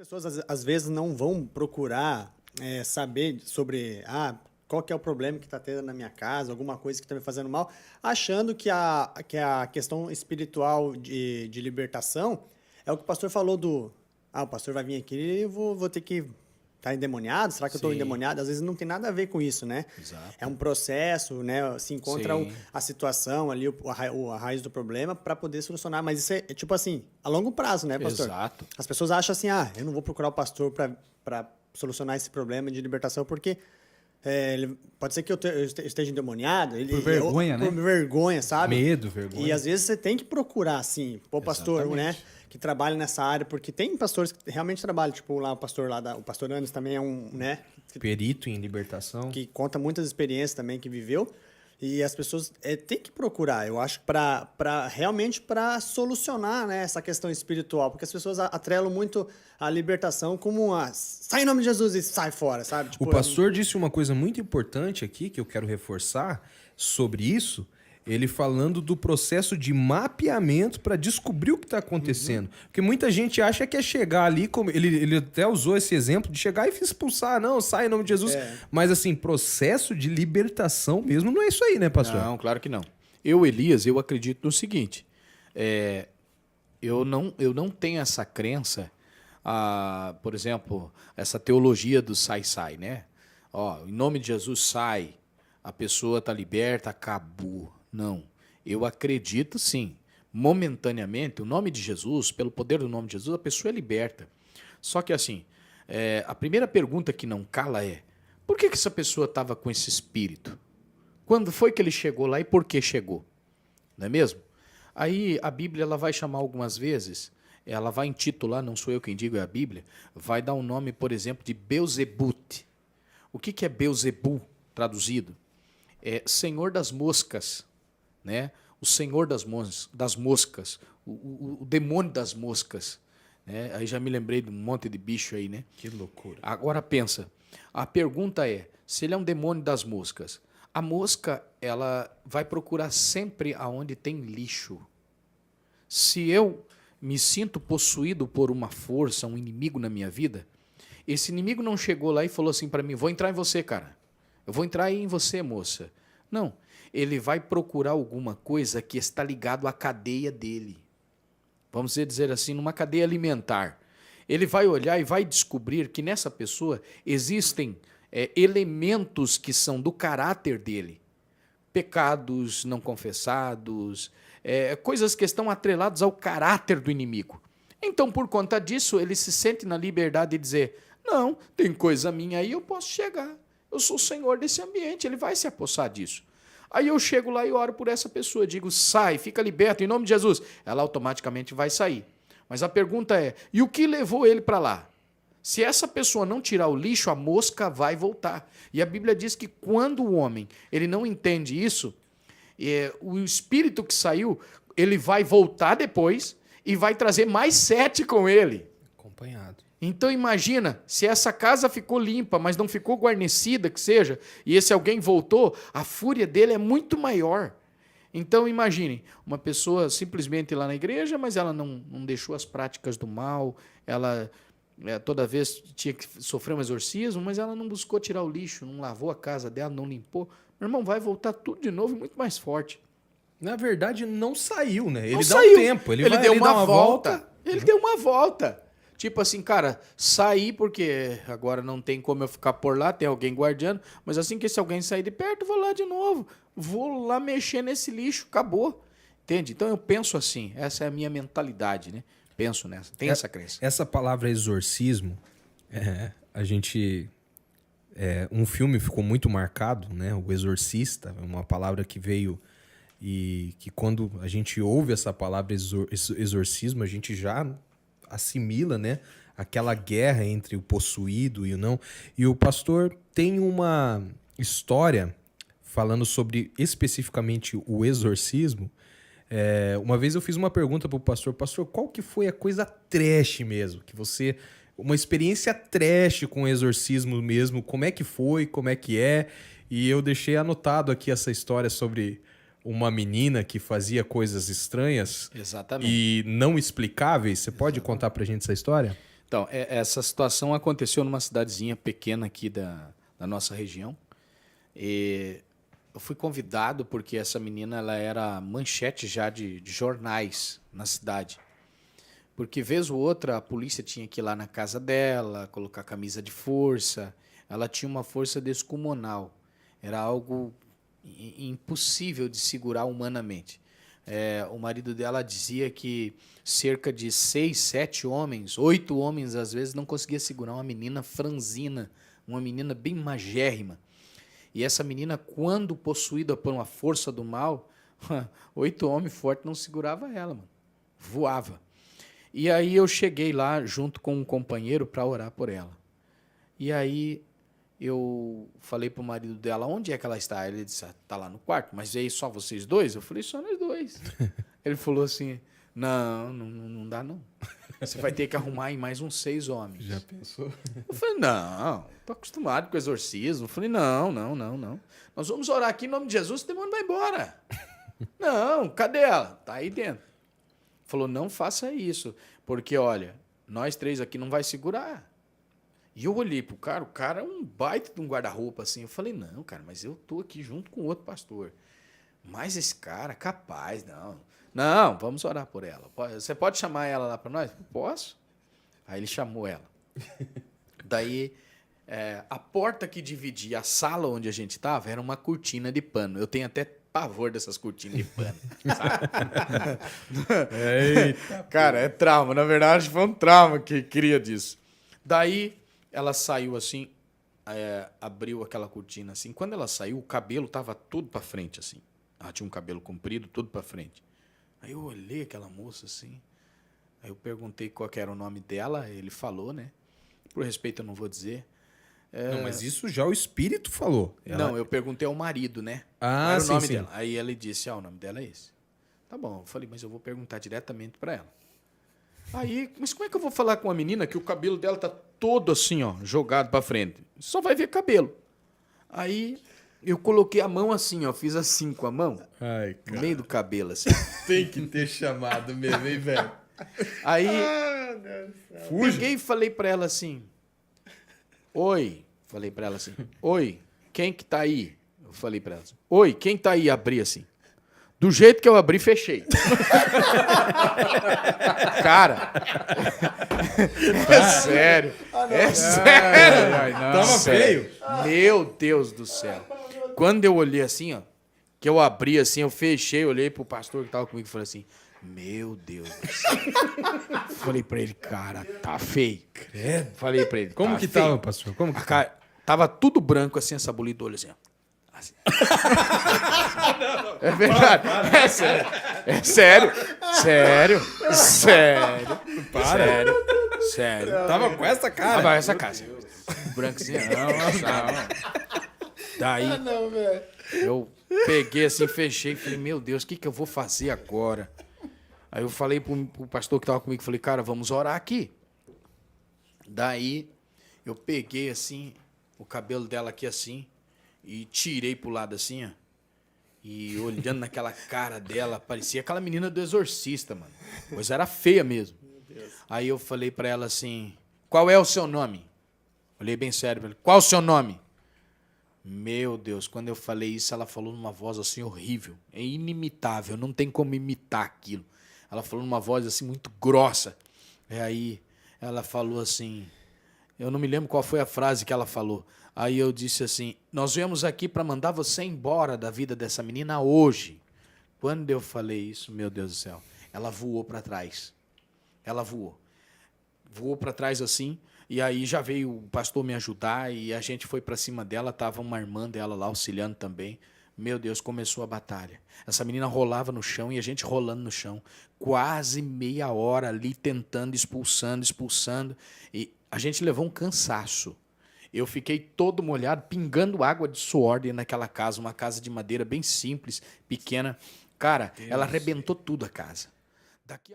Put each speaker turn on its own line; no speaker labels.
Pessoas às vezes não vão procurar saber sobre qual que é o problema que está tendo na minha casa, alguma coisa que está me fazendo mal, achando que a questão espiritual de libertação é o que o pastor falou o pastor vai vir aqui e eu vou ter que estar endemoniado? Será que eu estou
Sim,
endemoniado? Às vezes não tem nada a ver com isso, né? É
exato.
um processo, né? Se encontra
Sim,
a situação ali, a raiz do problema para poder solucionar. Mas isso é tipo assim, a longo prazo, né, pastor?
exato.
As pessoas acham assim, eu não vou procurar o pastor para solucionar esse problema de libertação porque pode ser que eu esteja endemoniado,
Por vergonha,
por
né?
vergonha, sabe?
Medo,
E
vergonha.
às vezes você tem que procurar, assim, o pastor, né,
Exatamente.
que trabalha nessa área, porque tem pastores que realmente trabalham, tipo lá o pastor Anis também é um, né,
Perito em libertação.
que conta muitas experiências também que viveu. E as pessoas têm que procurar, eu acho, para realmente para solucionar, né, essa questão espiritual, porque as pessoas atrelam muito a libertação como sai em nome de Jesus e sai fora, sabe?
O
Tipo,
pastor disse uma coisa muito importante aqui, que eu quero reforçar sobre isso, ele falando do processo de mapeamento para descobrir o que está acontecendo. Porque muita gente acha que é chegar ali, como ele até usou esse exemplo de chegar e expulsar, não, sai em nome de Jesus. Mas assim, processo de libertação mesmo não é isso aí, né, pastor?
Não, claro que não. Elias, eu acredito no seguinte. Eu não tenho essa crença, por exemplo, essa teologia do sai-sai, né? Ó, em nome de Jesus sai, a pessoa está liberta, acabou. Não. Eu acredito sim. Momentaneamente, o nome de Jesus, pelo poder do nome de Jesus, a pessoa é liberta. Só que assim, a primeira pergunta que não cala é: por que essa pessoa estava com esse espírito? Quando foi que ele chegou lá e por que chegou? Não é mesmo? Aí a Bíblia ela vai chamar algumas vezes, ela vai intitular, não sou eu quem digo, é a Bíblia, vai dar um nome, por exemplo, de Beelzebut. O que é Beelzebu traduzido? É Senhor das Moscas, né? O Senhor das Moscas, o demônio das moscas. Né? Aí já me lembrei de um monte de bicho aí, né?
Que loucura.
Agora pensa, a pergunta é, se ele é um demônio das moscas, a mosca ela vai procurar sempre aonde tem lixo. Se eu me sinto possuído por uma força, um inimigo na minha vida, esse inimigo não chegou lá e falou assim para mim, vou entrar em você, cara. Eu vou entrar aí em você, moça. Não, ele vai procurar alguma coisa que está ligado à cadeia dele. Vamos dizer assim, numa cadeia alimentar. Ele vai olhar e vai descobrir que nessa pessoa existem elementos que são do caráter dele. Pecados não confessados, coisas que estão atreladas ao caráter do inimigo. Então, por conta disso, ele se sente na liberdade de dizer, não, tem coisa minha aí, eu posso chegar. Eu sou o senhor desse ambiente, ele vai se apossar disso. Aí eu chego lá e oro por essa pessoa, digo, sai, fica liberto, em nome de Jesus. Ela automaticamente vai sair. Mas a pergunta é, e o que levou ele para lá? Se essa pessoa não tirar o lixo, a mosca vai voltar. E a Bíblia diz que quando o homem ele não entende isso, o espírito que saiu, ele vai voltar depois e vai trazer mais 7 com ele.
Acompanhado.
Então imagina, se essa casa ficou limpa, mas não ficou guarnecida, que seja, e esse alguém voltou, a fúria dele é muito maior. Então imagine, uma pessoa simplesmente lá na igreja, mas ela não deixou as práticas do mal, ela toda vez tinha que sofrer um exorcismo, mas ela não buscou tirar o lixo, não lavou a casa dela, não limpou. Meu irmão, vai voltar tudo de novo e muito mais forte.
Na verdade, não saiu, né? Ele
Não
dá
saiu.
um tempo. Ele
deu
dá
uma volta. Ele deu uma volta. Tipo assim, cara, saí porque agora não tem como eu ficar por lá, tem alguém guardando, mas assim que esse alguém sair de perto, eu vou lá de novo. Vou lá mexer nesse lixo, acabou. Entende? Então eu penso assim, essa é a minha mentalidade, né? Penso nessa, tem essa crença.
Essa palavra exorcismo, a gente... um filme ficou muito marcado, né? O Exorcista, é uma palavra que veio e que quando a gente ouve essa palavra exorcismo, a gente já assimila, né? Aquela guerra entre o possuído e o não. E o pastor tem uma história falando sobre especificamente o exorcismo. Uma vez eu fiz uma pergunta pro pastor, qual que foi a coisa trash mesmo? Que você... Uma experiência trash com o exorcismo mesmo, como é que foi, como é que é? E eu deixei anotado aqui essa história sobre uma menina que fazia coisas estranhas.
Exatamente.
E não explicáveis. Você pode contar pra gente essa história?
Então, essa situação aconteceu numa cidadezinha pequena aqui da nossa região. E eu fui convidado porque essa menina ela era manchete já de jornais na cidade. Porque, vez ou outra, a polícia tinha que ir lá na casa dela, colocar camisa de força. Ela tinha uma força descomunal. Era algo impossível de segurar humanamente. O marido dela dizia que cerca de 6, 7 homens, 8 homens, às vezes, não conseguia segurar uma menina franzina, uma menina bem magérrima. E essa menina, quando possuída por uma força do mal, 8 homens fortes não segurava ela, mano. Voava. E aí eu cheguei lá junto com um companheiro para orar por ela. E aí eu falei pro marido dela, onde é que ela está? Ele disse, tá lá no quarto. Mas aí só vocês dois? Eu falei, só nós dois. Ele falou assim, não dá não. Você vai ter que arrumar aí mais uns 6 homens.
Já pensou?
Eu falei, não, tô acostumado com exorcismo. Eu falei, não. Nós vamos orar aqui em nome de Jesus, o demônio vai embora. Não, cadê ela? Tá aí dentro. Falou, não faça isso, porque, olha, nós 3 aqui não vai segurar. E eu olhei pro cara, o cara é um baita de um guarda-roupa, assim. Eu falei, não, cara, mas eu tô aqui junto com outro pastor. Mas esse cara, capaz, não. Não, vamos orar por ela. Você pode chamar ela lá para nós? Posso. Aí ele chamou ela. Daí, a porta que dividia a sala onde a gente estava era uma cortina de pano. Eu tenho até pavor dessas cortinas de pano. Eita, cara, é trauma. Na verdade, foi um trauma que cria disso. Daí, ela saiu assim, abriu aquela cortina assim. Quando ela saiu, o cabelo estava tudo para frente, assim. Ela tinha um cabelo comprido, tudo para frente. Aí eu olhei aquela moça assim, aí eu perguntei qual que era o nome dela, ele falou, né? Por respeito eu não vou dizer.
Não, mas isso já o espírito falou.
Não, eu perguntei ao marido, né?
Ah,
qual era
sim,
o nome
sim.
dela. Aí ele disse, o nome dela é esse. Tá bom, eu falei, mas eu vou perguntar diretamente para ela. Aí, mas como é que eu vou falar com a menina que o cabelo dela tá todo assim, ó, jogado para frente? Só vai ver cabelo. Aí eu coloquei a mão assim, ó, fiz assim com a mão,
Ai, cara.
no meio do cabelo, assim.
Tem que ter chamado mesmo, hein, velho?
Aí, peguei e falei pra ela assim, oi, falei pra ela assim, oi, quem que tá aí? Eu falei pra ela assim, oi, quem tá aí? Abri assim. Do jeito que eu abri, fechei. Cara, é sério, é sério. Ai, não,
Tava
sério.
feio.
Meu Deus do céu. Quando eu olhei assim, ó, que eu abri assim, eu fechei, olhei pro pastor que tava comigo e falei assim, meu Deus do céu. Falei pra ele, cara, tá feio.
Credo.
Falei pra ele,
Como
tá
que
feio.
tava, pastor? Como que
A cara, tava tudo branco assim, essa bolita do olho assim, ó. Assim. É verdade. É sério. É sério. Sério. Sério.
Para.
Sério.
Tava com essa cara.
Tava essa casa. Branco assim, não. Daí, eu peguei assim, fechei e falei, meu Deus, o que eu vou fazer agora? Aí eu falei pro pastor que tava comigo, falei, cara, vamos orar aqui. Daí, eu peguei assim, o cabelo dela aqui assim, e tirei pro lado assim, ó. E olhando naquela cara dela, parecia aquela menina do Exorcista, mano. Pois era feia mesmo. Aí eu falei pra ela assim, qual é o seu nome? Olhei bem sério pra ela, qual é o seu nome? Meu Deus, quando eu falei isso, ela falou numa voz assim horrível. É inimitável, não tem como imitar aquilo. Ela falou numa voz assim muito grossa. E aí ela falou assim, eu não me lembro qual foi a frase que ela falou. Aí eu disse assim, nós viemos aqui para mandar você embora da vida dessa menina hoje. Quando eu falei isso, meu Deus do céu, ela voou para trás. Ela voou. Voou para trás assim, e aí já veio o pastor me ajudar, e a gente foi para cima dela, tava uma irmã dela lá auxiliando também. Meu Deus, começou a batalha. Essa menina rolava no chão e a gente rolando no chão. Quase meia hora ali tentando, expulsando. E a gente levou um cansaço. Eu fiquei todo molhado, pingando água de suor dentro daquela casa, uma casa de madeira bem simples, pequena. Cara, ela arrebentou tudo a casa. Daqui a